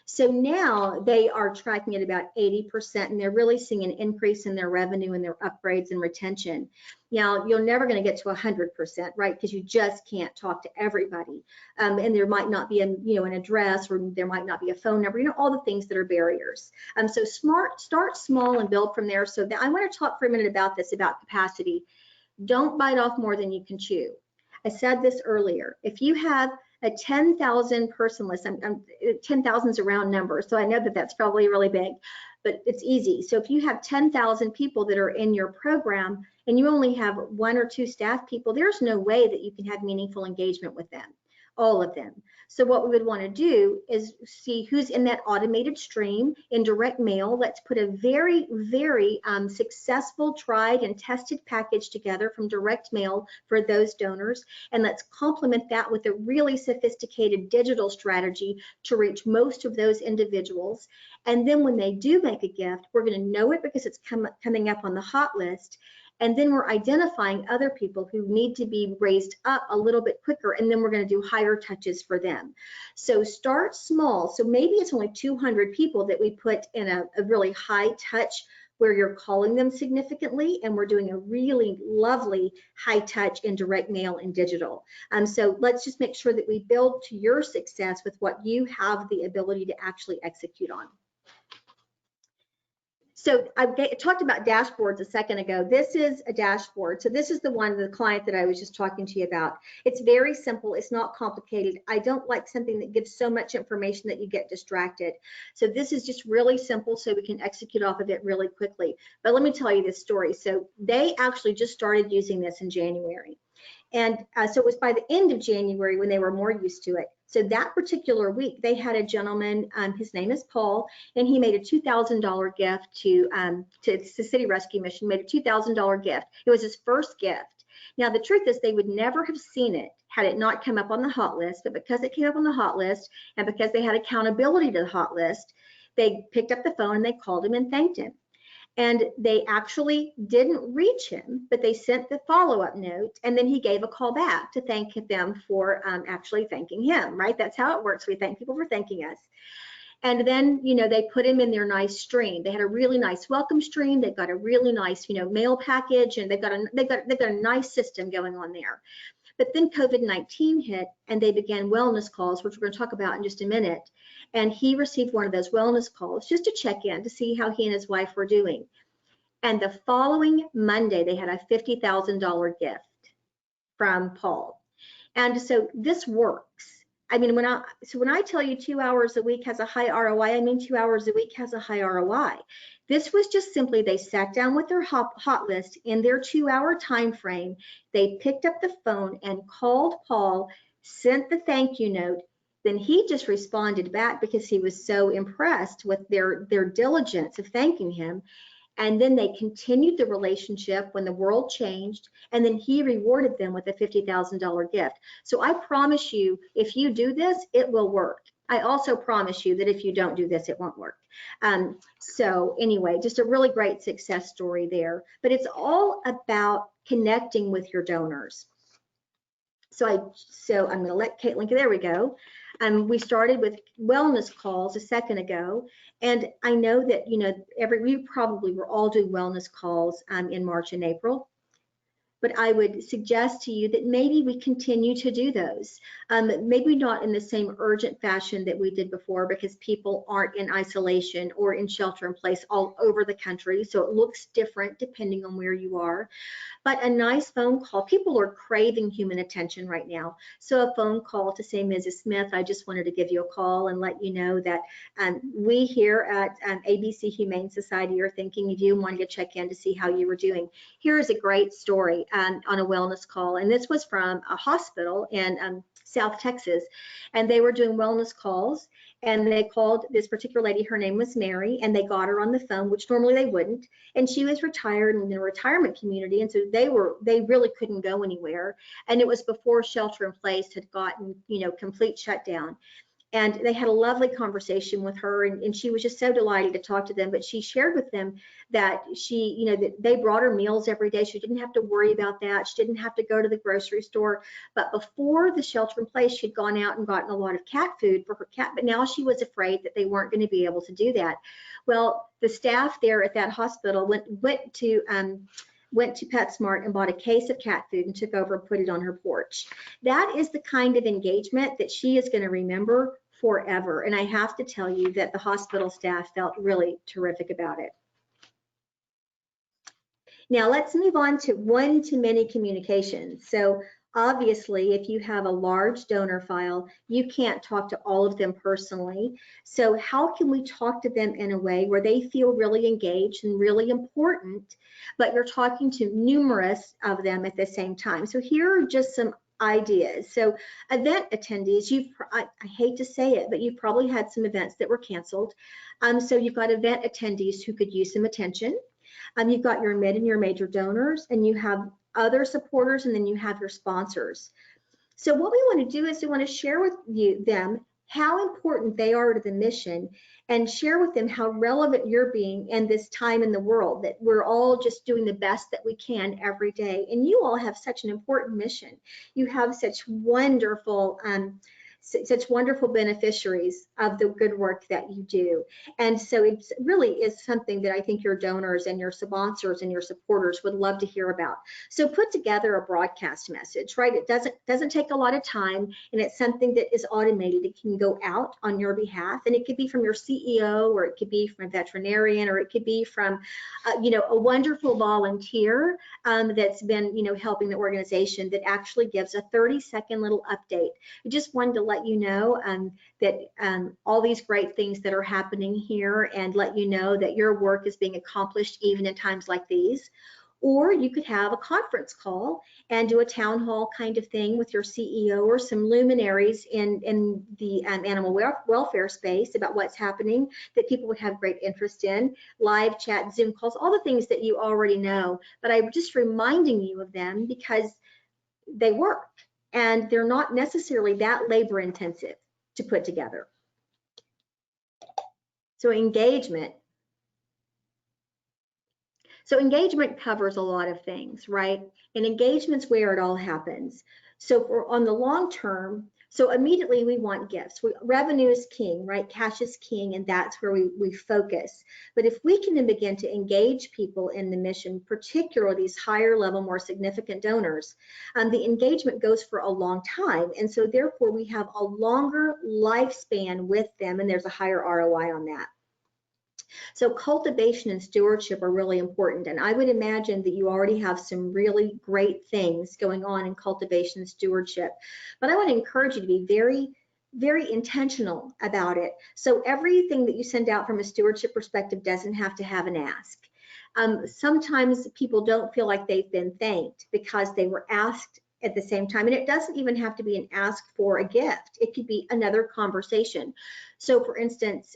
So now they are tracking at about 80%, and they're really seeing an increase in their revenue and their upgrades and retention. Now, you're never going to get to 100%, right? Because you just can't talk to everybody. And there might not be an address, or there might not be a phone number, all the things that are barriers. So start small and build from there. So I want to talk for a minute about this, about capacity. Don't bite off more than you can chew. I said this earlier. If you have a 10,000 person list, 10,000 is a round number, so I know that that's probably really big, but it's easy. So if you have 10,000 people that are in your program and you only have 1 or 2 staff people, there's no way that you can have meaningful engagement with them, all of them. So what we would want to do is see who's in that automated stream in direct mail. Let's put a very, very successful, tried and tested package together from direct mail for those donors. And let's complement that with a really sophisticated digital strategy to reach most of those individuals. And then when they do make a gift, we're going to know it because it's coming up on the hot list. And then we're identifying other people who need to be raised up a little bit quicker, and then we're going to do higher touches for them. So start small. So maybe it's only 200 people that we put in a really high touch where you're calling them significantly, and we're doing a really lovely high touch in direct mail and digital. So let's just make sure that we build to your success with what you have the ability to actually execute on. So I talked about dashboards a second ago. This is a dashboard. So this is the one, the client that I was just talking to you about. It's very simple. It's not complicated. I don't like something that gives so much information that you get distracted. So this is just really simple so we can execute off of it really quickly. But let me tell you this story. So they actually just started using this in January. And so it was by the end of January when they were more used to it. So that particular week, they had a gentleman, his name is Paul, and he made a $2,000 gift to the City Rescue Mission, made a $2,000 gift. It was his first gift. Now, the truth is they would never have seen it had it not come up on the hot list, but because it came up on the hot list and because they had accountability to the hot list, they picked up the phone and they called him and thanked him. And they actually didn't reach him, but they sent the follow-up note, and then he gave a call back to thank them for actually thanking him, right? That's how it works. We thank people for thanking us. And then, they put him in their nice stream. They had a really nice welcome stream. They've got a really nice, mail package, and they've got a nice system going on there. But then COVID-19 hit, and they began wellness calls, which we're going to talk about in just a minute. And he received one of those wellness calls just to check in to see how he and his wife were doing. And the following Monday, they had a $50,000 gift from Paul. And so this works. I mean, when I tell you 2 hours a week has a high ROI, I mean 2 hours a week has a high ROI. This was just simply they sat down with their hot list in their 2-hour time frame. They picked up the phone and called Paul, sent the thank you note. Then he just responded back because he was so impressed with their diligence of thanking him. And then they continued the relationship when the world changed, and then he rewarded them with a $50,000 gift. So I promise you, if you do this, it will work. I also promise you that if you don't do this, it won't work. So anyway, just a really great success story there. But it's all about connecting with your donors. So I'm going to let Caitlin, there we go. We started with wellness calls a second ago, and I know that we probably were all doing wellness calls in March and April. But I would suggest to you that maybe we continue to do those. Maybe not in the same urgent fashion that we did before, because people aren't in isolation or in shelter in place all over the country. So it looks different depending on where you are. But a nice phone call, people are craving human attention right now. So a phone call to say, Mrs. Smith, I just wanted to give you a call and let you know that we here at ABC Humane Society are thinking of you and wanted to check in to see how you were doing. Here's a great story on a wellness call, and this was from a hospital in South Texas, and they were doing wellness calls, and they called this particular lady. Her name was Mary, and they got her on the phone, which normally they wouldn't, and she was retired in a retirement community, and so they really couldn't go anywhere, and it was before shelter in place had gotten complete shutdown. And they had a lovely conversation with her, and she was just so delighted to talk to them. But she shared with them that that they brought her meals every day. She didn't have to worry about that. She didn't have to go to the grocery store. But before the shelter in place, she'd gone out and gotten a lot of cat food for her cat. But now she was afraid that they weren't going to be able to do that. Well, the staff there at that hospital went to PetSmart and bought a case of cat food and took over and put it on her porch. That is the kind of engagement that she is going to remember forever. And I have to tell you that the hospital staff felt really terrific about it. Now let's move on to one-to-many communication. So obviously, if you have a large donor file, you can't talk to all of them personally. So how can we talk to them in a way where they feel really engaged and really important, but you're talking to numerous of them at the same time? So here are just some ideas. So event attendees, I hate to say it, but you've probably had some events that were canceled. So you've got event attendees who could use some attention. You've got your mid and your major donors, and you have other supporters, and then you have your sponsors. So what we want to do is we want to share with them how important they are to the mission, and share with them how relevant you're being in this time in the world, that we're all just doing the best that we can every day. And you all have such an important mission. You have such wonderful beneficiaries of the good work that you do. And so it really is something that I think your donors and your sponsors and your supporters would love to hear about. So put together a broadcast message, right? It doesn't take a lot of time, and it's something that is automated. It can go out on your behalf, and it could be from your CEO, or it could be from a veterinarian, or it could be from a wonderful volunteer that's been helping the organization, that actually gives a 30-second little update. I just wanted to let you know that all these great things that are happening here, and let you know that your work is being accomplished even in times like these. Or you could have a conference call and do a town hall kind of thing with your CEO or some luminaries in the animal welfare space about what's happening that people would have great interest in, live chat, Zoom calls, all the things that you already know. But I'm just reminding you of them because they work and they're not necessarily that labor intensive to put together. So engagement. So engagement covers a lot of things, right? And engagement's where it all happens. So for on the long term, so immediately we want gifts. Revenue is king, right? Cash is king, and that's where we focus. But if we can then begin to engage people in the mission, particularly these higher level, more significant donors, the engagement goes for a long time. And so therefore we have a longer lifespan with them, and there's a higher ROI on that. So cultivation and stewardship are really important. And I would imagine that you already have some really great things going on in cultivation and stewardship. But I want to encourage you to be very, very intentional about it. So everything that you send out from a stewardship perspective doesn't have to have an ask. Sometimes people don't feel like they've been thanked because they were asked at the same time. And it doesn't even have to be an ask for a gift. It could be another conversation. So for instance,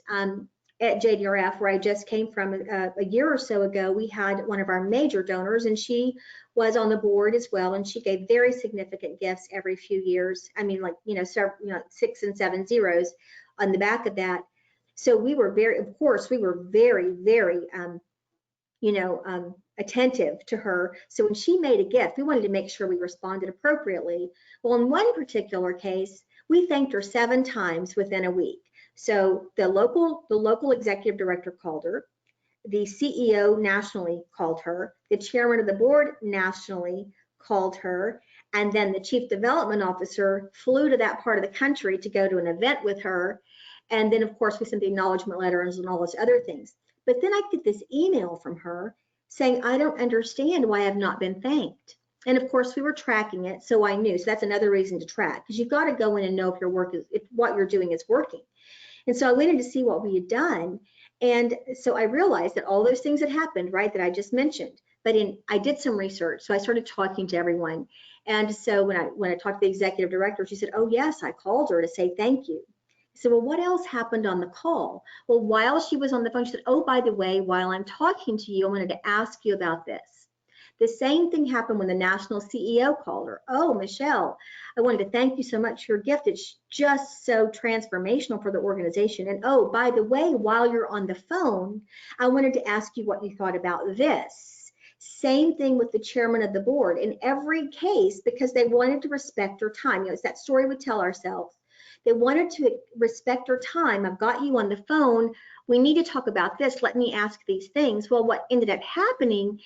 at JDRF, where I just came from a year or so ago, we had one of our major donors, and she was on the board as well, and she gave very significant gifts every few years. I mean, like, several, 6 and 7 zeros on the back of that. So we were very, of course, we were very, very, attentive to her. So when she made a gift, we wanted to make sure we responded appropriately. Well, in one particular case, we thanked her 7 times within a week. So the local executive director called her, the CEO nationally called her, the chairman of the board nationally called her, and then the chief development officer flew to that part of the country to go to an event with her. And then of course we sent the acknowledgement letters and all those other things. But then I get this email from her saying, I don't understand why I've not been thanked. And of course we were tracking it, so I knew. So that's another reason to track, because you've got to go in and know if what you're doing is working. And so I went in to see what we had done. And so I realized that all those things had happened, right, that I just mentioned. But I did some research. So I started talking to everyone. And so when I talked to the executive director, she said, oh, yes, I called her to say thank you. I said, well, what else happened on the call? Well, while she was on the phone, she said, oh, by the way, while I'm talking to you, I wanted to ask you about this. The same thing happened when the national CEO called her. Oh, Michelle, I wanted to thank you so much for your gift. It's just so transformational for the organization. And oh, by the way, while you're on the phone, I wanted to ask you what you thought about this. Same thing with the chairman of the board. In every case, because they wanted to respect her time. It's that story we tell ourselves. They wanted to respect her time. I've got you on the phone. We need to talk about this. Let me ask these things. Well, what ended up happening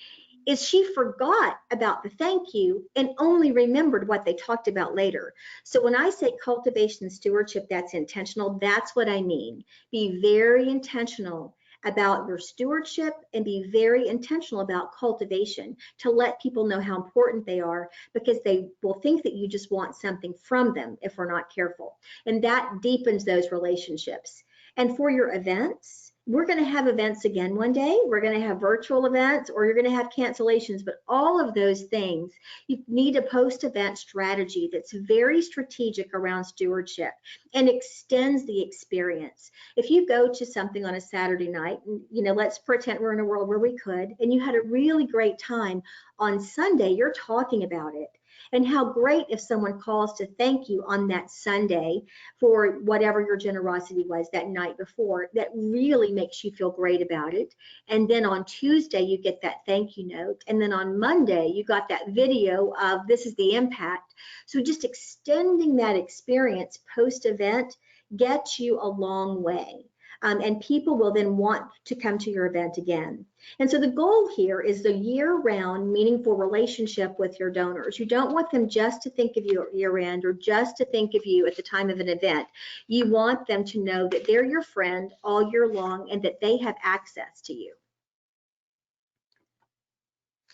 is she forgot about the thank you and only remembered what they talked about later. So when I say cultivation stewardship that's intentional, that's what I mean. Be very intentional about your stewardship and be very intentional about cultivation to let people know how important they are, because they will think that you just want something from them if we're not careful. And that deepens those relationships. And for your events, we're going to have events again one day. We're going to have virtual events, or you're going to have cancellations. But all of those things, you need a post-event strategy that's very strategic around stewardship and extends the experience. If you go to something on a Saturday night, let's pretend we're in a world where we could, and you had a really great time, on Sunday, you're talking about it. And how great if someone calls to thank you on that Sunday for whatever your generosity was that night before. That really makes you feel great about it. And then on Tuesday, you get that thank you note. And then on Monday, you got that video of this is the impact. So just extending that experience post-event gets you a long way. And people will then want to come to your event again. And so the goal here is the year-round meaningful relationship with your donors. You don't want them just to think of you at year-end or just to think of you at the time of an event. You want them to know that they're your friend all year long and that they have access to you.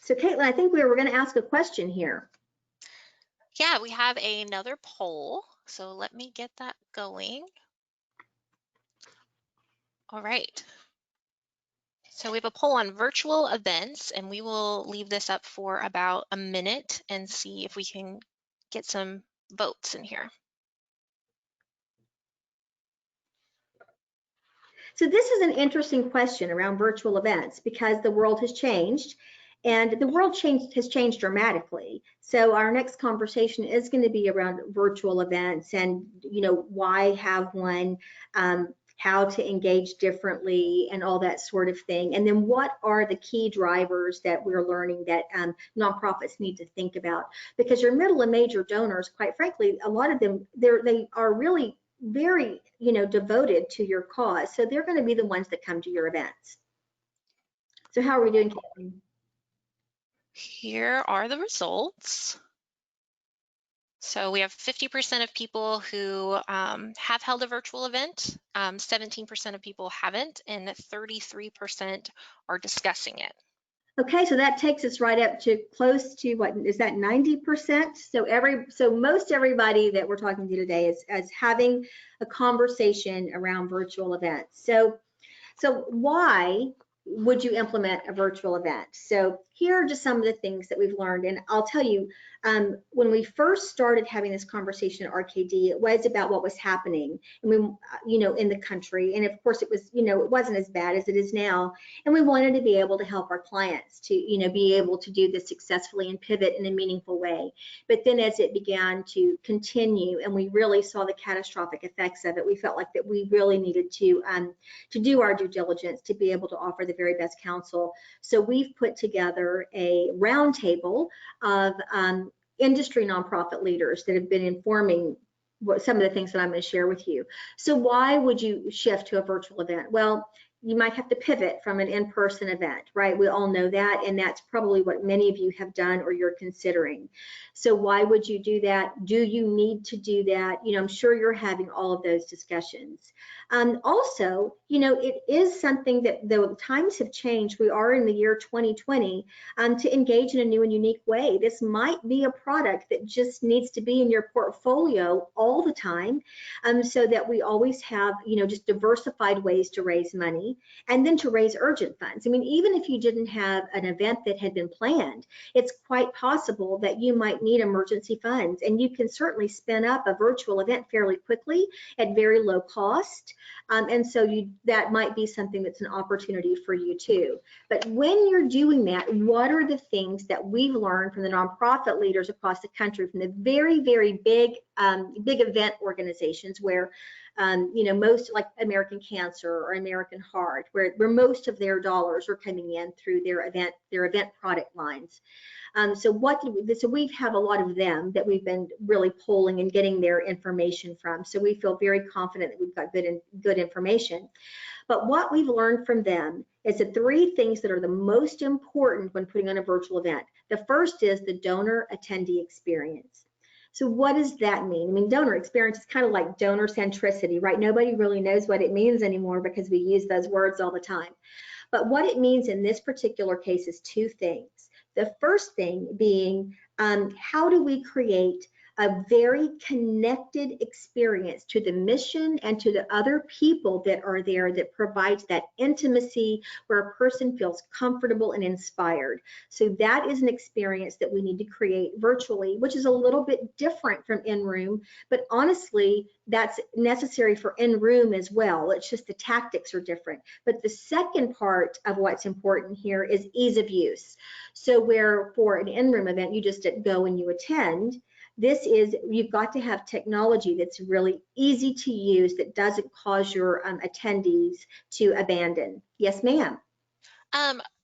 So Caitlin, I think we were going to ask a question here. Yeah, we have another poll. So let me get that going. All right. So we have a poll on virtual events, and we will leave this up for about a minute and see if we can get some votes in here. So this is an interesting question around virtual events because the world has changed, and the world has changed dramatically. So our next conversation is going to be around virtual events and, why have one, how to engage differently and all that sort of thing. And then what are the key drivers that we're learning that nonprofits need to think about? Because your middle and major donors, quite frankly, a lot of them, they are really very, devoted to your cause. So they're going to be the ones that come to your events. So how are we doing, Kathleen? Here are the results. So we have 50% of people who have held a virtual event, 17% of people haven't, and 33% are discussing it. Okay, so that takes us right up to close to, what is that, 90%? So most everybody that we're talking to today is having a conversation around virtual events. So why would you implement a virtual event? So here are just some of the things that we've learned. And I'll tell you, when we first started having this conversation at RKD, it was about what was happening, and in the country. And of course, it was, it wasn't as bad as it is now. And we wanted to be able to help our clients to, be able to do this successfully and pivot in a meaningful way. But then as it began to continue, and we really saw the catastrophic effects of it, we felt like that we really needed to do our due diligence to be able to offer the very best counsel. So we've put together a roundtable of industry nonprofit leaders that have been informing some of the things that I'm going to share with you. So why would you shift to a virtual event? Well, you might have to pivot from an in-person event, right? We all know that, and that's probably what many of you have done or you're considering. So why would you do that? Do you need to do that? I'm sure you're having all of those discussions. Also, it is something that, though the times have changed, we are in the year 2020, to engage in a new and unique way. This might be a product that just needs to be in your portfolio all the time, so that we always have, just diversified ways to raise money and then to raise urgent funds. I mean, even if you didn't have an event that had been planned, it's quite possible that you might need emergency funds, and you can certainly spin up a virtual event fairly quickly at very low cost. And so that might be something that's an opportunity for you too. But when you're doing that, what are the things that we've learned from the nonprofit leaders across the country, from the very, very big event organizations where most, like American Cancer or American Heart, where most of their dollars are coming in through their event product lines. So we have a lot of them that we've been really polling and getting their information from. So we feel very confident that we've got good information. But what we've learned from them is the three things that are the most important when putting on a virtual event. The first is the donor attendee experience. So what does that mean? I mean, donor experience is kind of like donor centricity, right? Nobody really knows what it means anymore because we use those words all the time. But what it means in this particular case is two things. The first thing being, how do we create a very connected experience to the mission and to the other people that are there, that provides that intimacy where a person feels comfortable and inspired. So that is an experience that we need to create virtually, which is a little bit different from in-room, but honestly, that's necessary for in-room as well. It's just the tactics are different. But the second part of what's important here is ease of use. So where for an in-room event, you just go and you attend, you've got to have technology that's really easy to use, that doesn't cause your attendees to abandon. Yes, ma'am.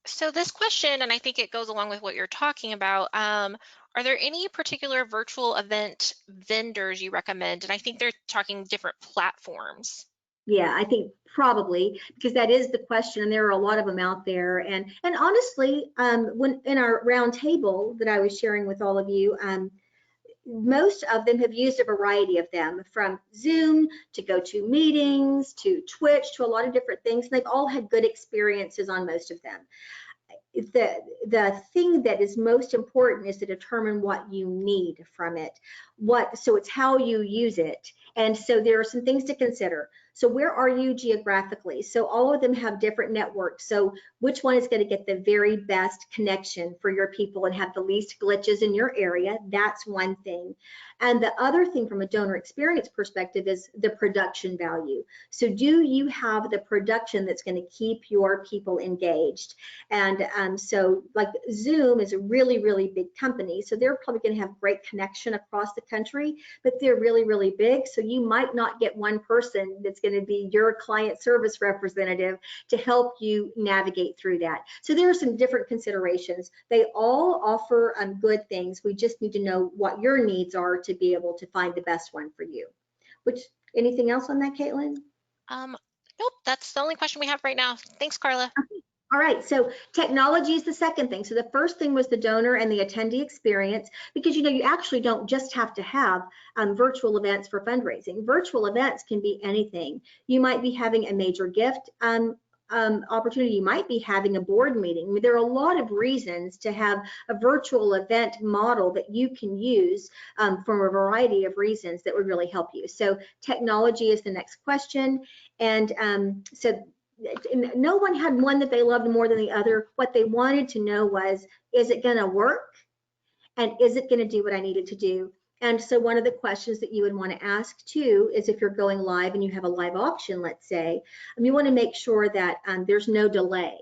So this question, and I think it goes along with what you're talking about, are there any particular virtual event vendors you recommend? And I think they're talking different platforms. Yeah, I think probably, because that is the question, and there are a lot of them out there. And honestly, when in our round table that I was sharing with all of you, most of them have used a variety of them, from Zoom to GoToMeetings to Twitch to a lot of different things. And they've all had good experiences on most of them. the thing that is most important is to determine what you need from it. So it's how you use it. And so there are some things to consider. So where are you geographically? So all of them have different networks. So which one is going to get the very best connection for your people and have the least glitches in your area? That's one thing. And the other thing from a donor experience perspective is the production value. So do you have the production that's going to keep your people engaged? And so like Zoom is a really, really big company. So they're probably going to have great connection across the country, but they're really, really big. So you might not get one person that's going to be your client service representative to help you navigate through that. So there are some different considerations. They all offer good things. We just need to know what your needs are to be able to find the best one for you. Anything else on that, Caitlin? Nope, that's the only question we have right now. Thanks, Carla. All right, so technology is the second thing. So the first thing was the donor and the attendee experience, because you actually don't just have to have virtual events for fundraising. Virtual events can be anything. You might be having a major gift opportunity. You might be having a board meeting. I mean, there are a lot of reasons to have a virtual event model that you can use for a variety of reasons that would really help you. So technology is the next question. And so no one had one that they loved more than the other. What they wanted to know was, is it going to work? And is it going to do what I need it to do? And so one of the questions that you would want to ask too is, if you're going live and you have a live auction, let's say, you want to make sure that there's no delay,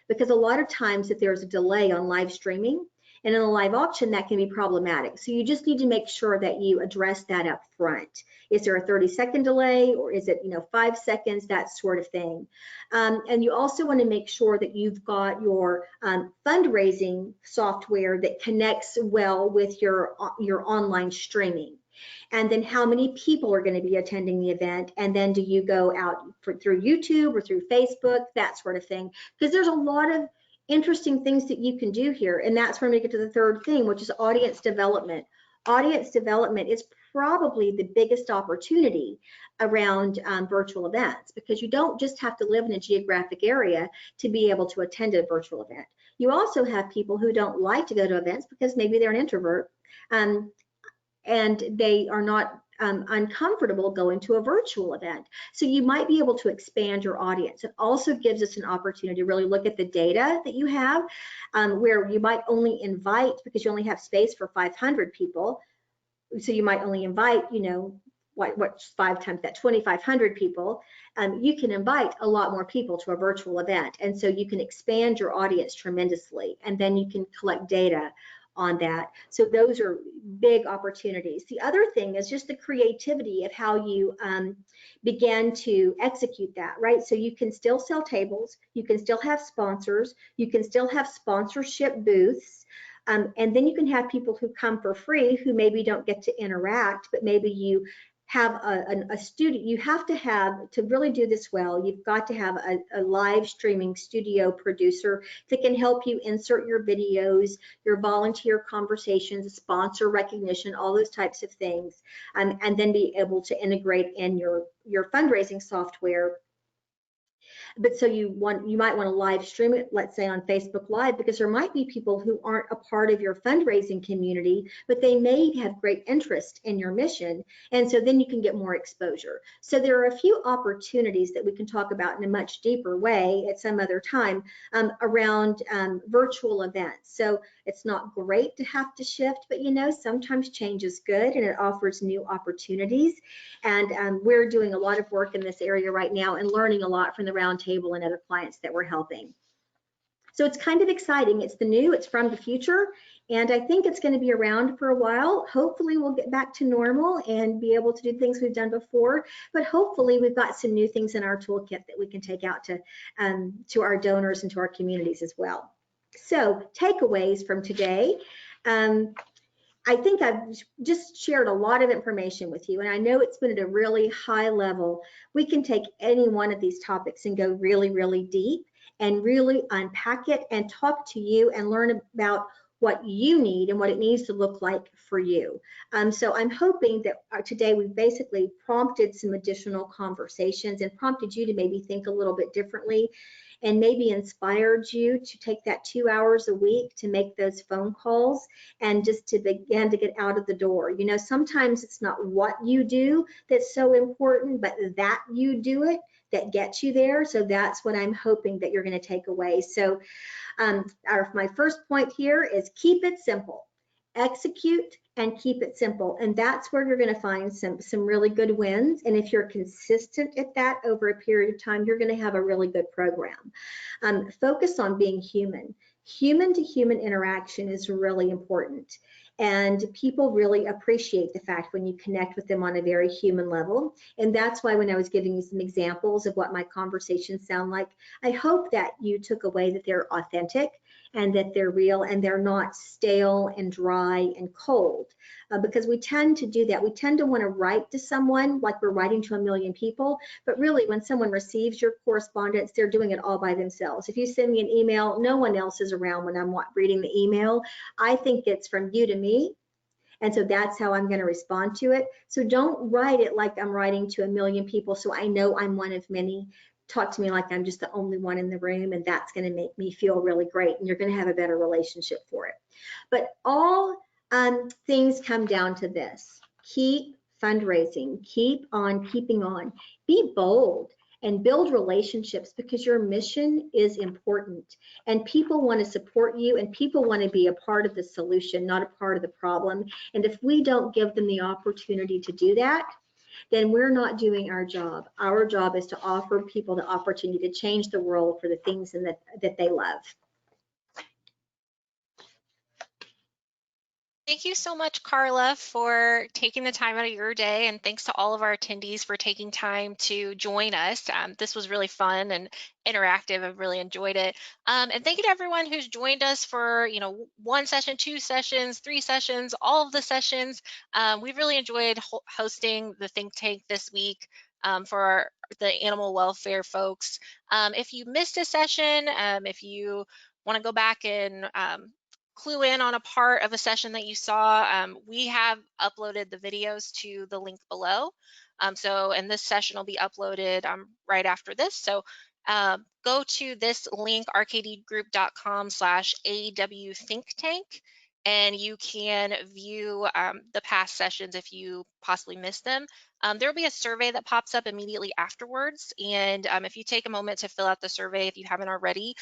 because a lot of times if there's a delay on live streaming and in a live auction, that can be problematic. So you just need to make sure that you address that up front. Is there a 30-second delay, or is it 5 seconds, that sort of thing? And you also want to make sure that you've got your fundraising software that connects well with your online streaming. And then how many people are going to be attending the event, and then do you go out through YouTube or through Facebook, that sort of thing, because there's a lot of interesting things that you can do here. And that's where we get to the third thing, which is audience development. Audience development is probably the biggest opportunity around virtual events, because you don't just have to live in a geographic area to be able to attend a virtual event. You also have people who don't like to go to events because maybe they're an introvert and they are not uncomfortable going to a virtual event. So you might be able to expand your audience. It also gives us an opportunity to really look at the data that you have, where you might only invite, because you only have space for 500 people. So you might only invite, what's 5 times that, 2,500 people. You can invite a lot more people to a virtual event. And so you can expand your audience tremendously. And then you can collect data on that. So those are big opportunities. The other thing is just the creativity of how you begin to execute that, right? So you can still sell tables, you can still have sponsors, you can still have sponsorship booths, and then you can have people who come for free who maybe don't get to interact, but maybe you have a studio. You have to really do this well, you've got to have a live streaming studio producer that can help you insert your videos, your volunteer conversations, sponsor recognition, all those types of things, and then be able to integrate in your fundraising software. But so you might want to live stream it, let's say on Facebook Live, because there might be people who aren't a part of your fundraising community, but they may have great interest in your mission. And so then you can get more exposure. So there are a few opportunities that we can talk about in a much deeper way at some other time around virtual events. So it's not great to have to shift, but sometimes change is good and it offers new opportunities. And we're doing a lot of work in this area right now and learning a lot from the roundtable and other clients that we're helping. So it's kind of exciting. It's the new, it's from the future, and I think it's going to be around for a while. Hopefully we'll get back to normal and be able to do things we've done before, but hopefully we've got some new things in our toolkit that we can take out to our donors and to our communities as well. So takeaways from today. I think I've just shared a lot of information with you, and I know it's been at a really high level. We can take any one of these topics and go really, really deep and really unpack it and talk to you and learn about what you need and what it needs to look like for you. So I'm hoping that today we've basically prompted some additional conversations and prompted you to maybe think a little bit differently, and maybe inspired you to take that 2 hours a week to make those phone calls and just to begin to get out of the door. You know, sometimes it's not what you do that's so important, but that you do it that gets you there. So that's what I'm hoping that you're going to take away. So my first point here is keep it simple. Execute and keep it simple. And that's where you're going to find some really good wins. And if you're consistent at that over a period of time, you're going to have a really good program. Focus on being human. Human to human interaction is really important. And people really appreciate the fact when you connect with them on a very human level. And that's why when I was giving you some examples of what my conversations sound like, I hope that you took away that they're authentic and that they're real and they're not stale and dry and cold. Because we tend to do that. We tend to want to write to someone like we're writing to a million people, but really when someone receives your correspondence, they're doing it all by themselves. If you send me an email, no one else is around when I'm reading the email. I think it's from you to me. And so that's how I'm going to respond to it. So don't write it like I'm writing to a million people so I know I'm one of many. Talk to me like I'm just the only one in the room, and that's going to make me feel really great, and you're going to have a better relationship for it. But all things come down to this. Keep fundraising. Keep on keeping on. Be bold and build relationships because your mission is important and people want to support you and people want to be a part of the solution, not a part of the problem. And if we don't give them the opportunity to do that, then we're not doing our job. Our job is to offer people the opportunity to change the world for the things that they love. Thank you so much, Carla, for taking the time out of your day, and thanks to all of our attendees for taking time to join us. This was really fun and interactive. I've really enjoyed it. And thank you to everyone who's joined us for, one session, 2 sessions, 3 sessions, all of the sessions. We've really enjoyed hosting the think tank this week for the animal welfare folks. If you missed a session, if you want to go back and clue in on a part of a session that you saw, we have uploaded the videos to the link below. And this session will be uploaded right after this. So go to this link, rkdgroup.com/AW think tank, and you can view the past sessions if you possibly missed them. There will be a survey that pops up immediately afterwards. And if you take a moment to fill out the survey, if you haven't already,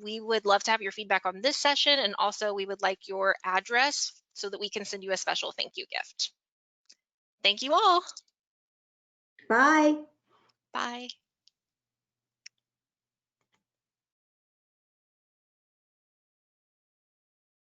we would love to have your feedback on this session. And also we would like your address so that we can send you a special thank you gift. Thank you all. Bye. Bye.